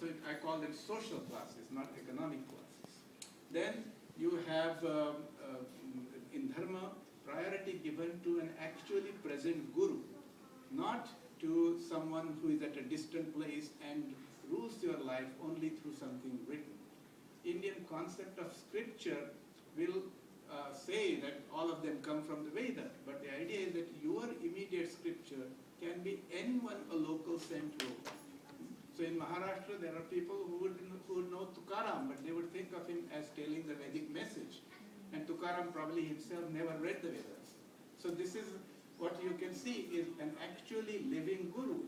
so I call them social classes, not economic classes. Then you have in Dharma priority given to an actually present guru, not to someone who is at a distant place and rules your life only through something written. Indian concept of scripture will say that all of them come from the Veda, but the idea is that your immediate scripture can be anyone a local central. So in Maharashtra there are people who would know Tukaram, but they would think of him as telling the Vedic message. And Tukaram probably himself never read the Vedas. So this is what you can see is an actually living guru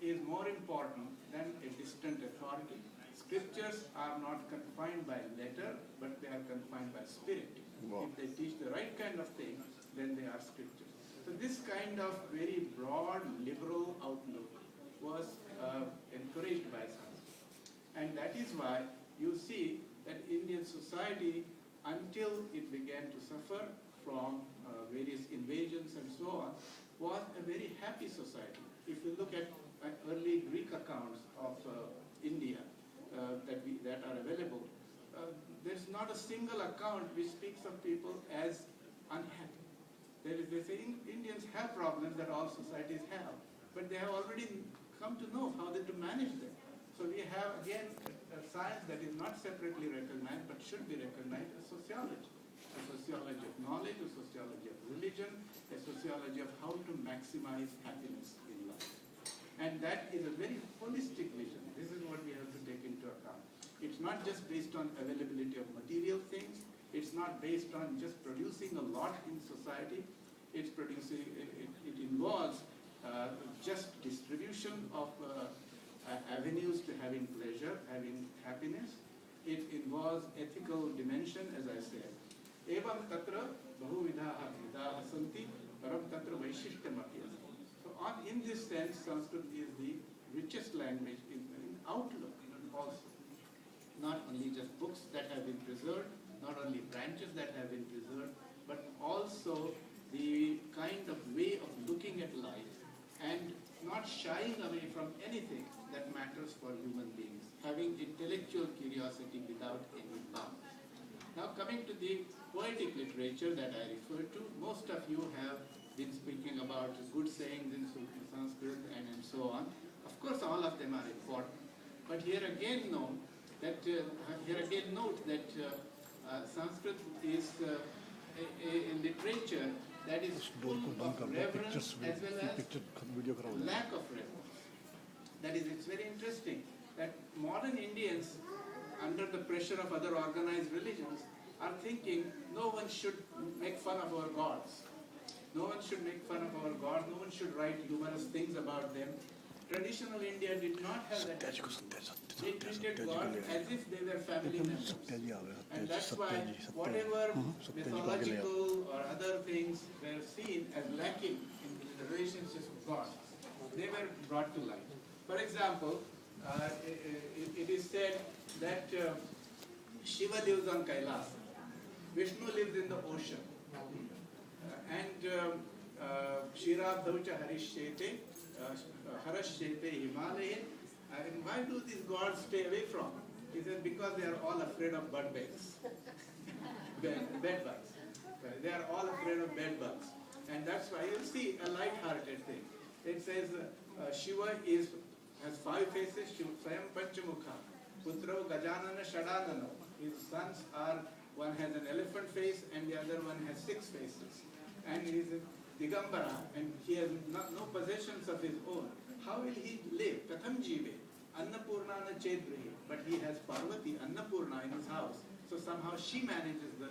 is more important than a distant authority. Scriptures are not confined by letter, but they are confined by spirit. Wow. If they teach the right kind of thing, then they are scriptures. So this kind of very broad, liberal outlook was encouraged by Sanskrit. And that is why you see that Indian society, until it began to suffer from various invasions and so on, was a very happy society. If you look at early Greek accounts of India that are available, there's not a single account which speaks of people as unhappy. They say Indians have problems that all societies have, but they have already come to know how to manage them. So we have again a science that is not separately recognized but should be recognized as sociology. A sociology of knowledge, a sociology of religion, a sociology of how to maximize happiness in life. And that is a very holistic vision. This is what we have to take into account. It's not just based on availability of material things. It's not based on just producing a lot in society. It's producing, it involves just distribution of avenues to having pleasure, having happiness. It involves ethical dimension, as I said. Evam tatra bahuvidaha vidaha santi param tatra vaishishtyam api asti. So in this sense, Sanskrit is the richest language in outlook also. Not only just books that have been preserved, not only branches that have been preserved, but also the kind of way of looking at life and not shying away from anything that matters for human beings, having intellectual curiosity without any bounds. Now coming to the poetic literature that I referred to, most of you have been speaking about good sayings in Sanskrit and so on. Of course all of them are important, but here again note that Sanskrit is a literature that is full of reverence as well as lack of reverence. That is, it's very interesting that modern Indians, under the pressure of other organized religions, are thinking no one should make fun of our gods. No one should make fun of our gods. No one should write humorous things about them. Traditional India did not have that. They treated God as if they were family members. And that's why whatever mythological or other things were seen as lacking in the relationships with God, they were brought to light. For example, it is said that Shiva lives on Kailas, Vishnu lives in the ocean, and Shirabdhavcha Harishete, Harashete Himalaya. And why do these gods stay away from? He said because they are all afraid of bed bugs. Bed bugs. They are all afraid of bed bugs. And that's why you'll see a light-hearted thing. It says Shiva has 5 faces, Swayam Panchamukha. Putrao Gajanana Shadanano. His sons are, one has an elephant face and the other one has 6 faces. And he is Digambara and he has no possessions of his own. How will he live? Katham Jive. Annapurnana Chedrihi. But he has Parvati, Annapurna in his house. So somehow she manages the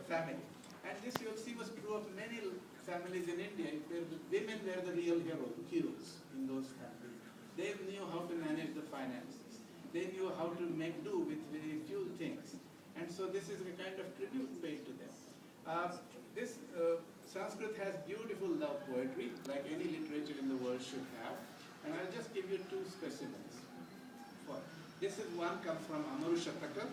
family. And this you'll see was true of many families in India. Where the women were the real heroes in those families. They knew how to manage the finances. They knew how to make do with very few things. And so this is a kind of tribute paid to them. Sanskrit has beautiful love poetry, like any literature in the world should have. And I'll just give you 2 specimens. This is one comes from Amaru Shataka,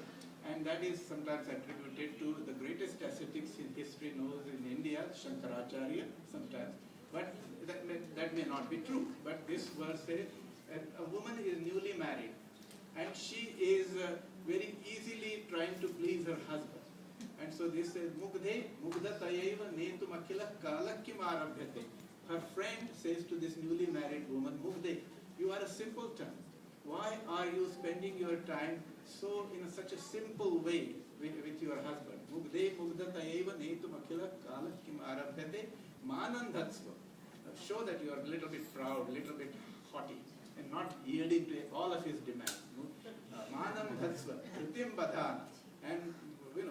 and that is sometimes attributed to the greatest ascetics in history knows in India, Shankaracharya, sometimes. But that may not be true. But this verse says, a woman is newly and she is very easily trying to please her husband. And so they say, Mugdhe, Mugdatayeva Netum Akila Kalakim Arabhyate. Her friend says to this newly married woman, Mugdhe, you are a simpleton. Why are you spending your time so in such a simple way with your husband? Mugdhe, Mugdatayeva Netum Akila Kalakim Arabhyate Manandhatsva. Show that you are a little bit proud, a little bit haughty, and not yielding to all of his demands. Manam Dhatsva, Kritim Badhana, and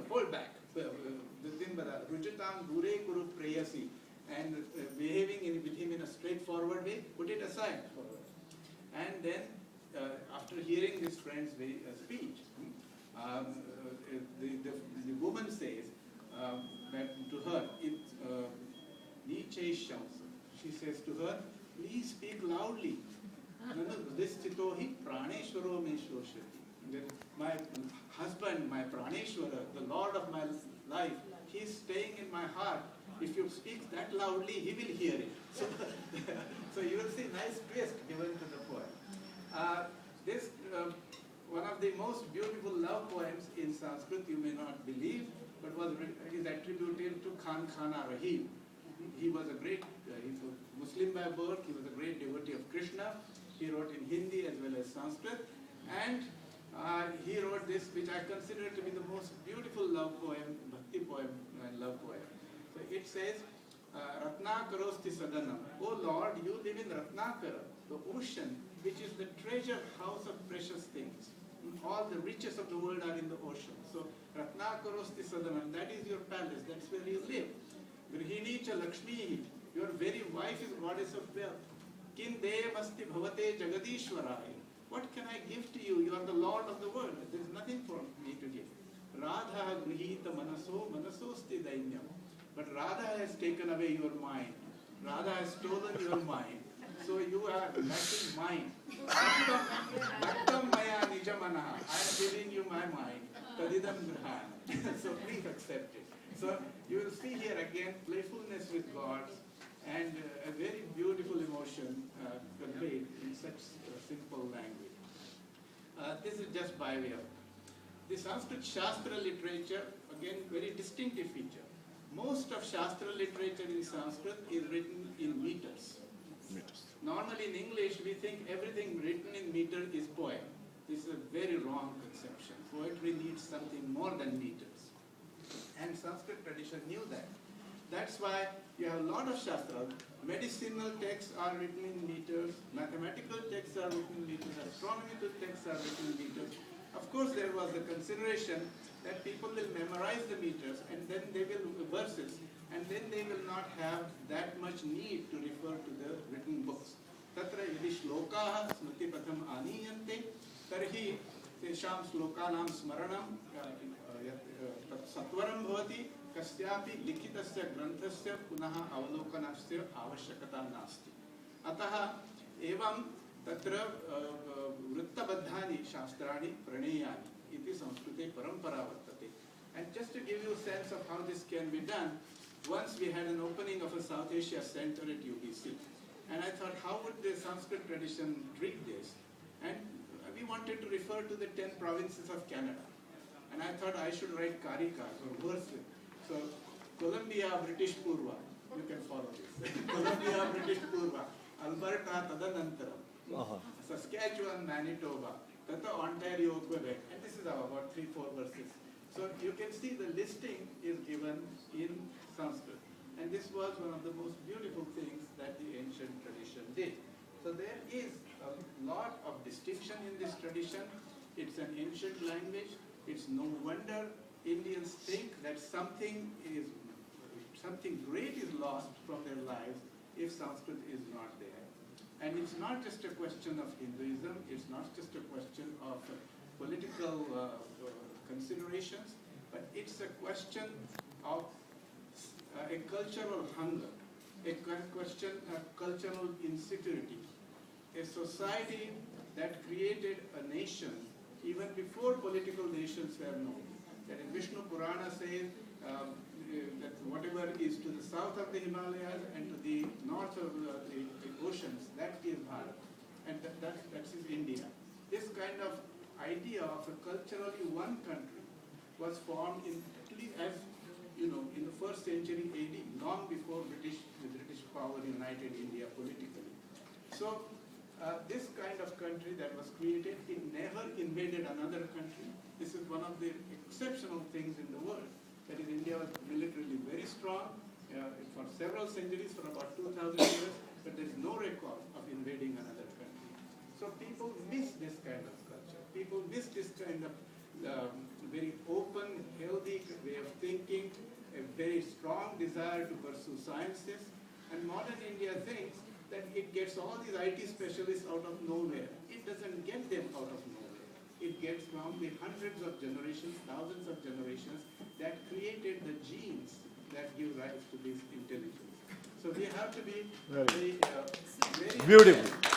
hold back. Ruchitam Dure Kuru Prayasi, and behaving with him in a straightforward way, put it aside for her. And then, after hearing this friend's speech, the woman says that to her, she says to her, please speak loudly. This chitohi praneshwaro me shroshati. My husband, my praneshwara, the Lord of my life, he is staying in my heart. If you speak that loudly, he will hear it. So you will see nice twist given to the poem. This one of the most beautiful love poems in Sanskrit, you may not believe, but is attributed to Khan Khana Rahim. He was a great, he was Muslim by birth, he was a great devotee of Krishna. He wrote in Hindi as well as Sanskrit, and he wrote this, which I consider to be the most beautiful love poem, bhakti poem and love poem. So it says, Ratnakarosti Sadanam. Oh Lord, you live in Ratnakara, the ocean, which is the treasure house of precious things. All the riches of the world are in the ocean. So Ratnakarosti Sadanam, that is your palace, that's where you live. Grihini cha Laxmi, your very wife is goddess of wealth. Kin devasti bhavate jagadishwaraya. What can I give to you? You are the Lord of the world. There is nothing for me to give. Radha grihita manasosti dainyam. But Radha has taken away your mind. Radha has stolen your mind. So you are lacking mind. Bhaktam maya nijamanaha. I am giving you my mind. Tadidam grihana. So please accept it. So you will see here again playfulness with God and a very beautiful emotion conveyed in such simple language. This is just by way of the Sanskrit Shastra literature, again very distinctive feature. Most of Shastra literature in Sanskrit is written in meters. Normally in English we think everything written in meter is poem. This is a very wrong conception. Poetry needs something more than meters. And Sanskrit tradition knew that. That's why you have a lot of Shastras. Medicinal texts are written in meters, mathematical texts are written in meters, astronomical texts are written in meters. Of course, there was the consideration that people will memorize the meters and then they will verses, and then they will not have that much need to refer to the written books. Tatra yadi shlokaha smriti patham aniyante tarhi tesham shlokanam smaranam satvaram bhavati kasyapi likitasya granthasya punaha avalokanasya avashyakata nasti. Ataha evam tatra vrittabadhani shastrani praneyani iti Samskrite parampara vartate. And just to give you a sense of how this can be done, once we had an opening of a South Asia center at UBC, and I thought, how would the Sanskrit tradition treat this? And we wanted to refer to the 10 provinces of Canada. And I thought I should write karikas or verses. So, Columbia, British Purva, you can follow this. Columbia, British Purva, Alberta, Tadanantaram, Saskatchewan, Manitoba, Tata, Ontario, Quebec. And this is about 3-4 verses. So you can see the listing is given in Sanskrit. And this was one of the most beautiful things that the ancient tradition did. So there is a lot of distinction in this tradition. It's an ancient language. It's no wonder Indians think that something great is lost from their lives if Sanskrit is not there. And it's not just a question of Hinduism, it's not just a question of political considerations, but it's a question of a cultural hunger, a question of cultural insecurity, a society that created a nation even before political nations were known. That in Vishnu Purana says that whatever is to the south of the Himalayas and to the north of the oceans, that is Bharat, and that is India. This kind of idea of a culturally one country was formed in at least, as you know, in the 1st century AD, long before the British power united India politically. So this kind of country that was created, it never invaded another country. This is one of the exceptional things in the world. That is, India was militarily very strong for several centuries, for about 2,000 years, but there is no record of invading another country. So people miss this kind of culture. People miss this kind of very open, healthy way of thinking, a very strong desire to pursue sciences. And modern India thinks that it gets all these IT specialists out of nowhere. It doesn't get them out of nowhere. It gets from the hundreds of generations, thousands of generations that created the genes that give rise to this intelligence. So we have to be very beautiful.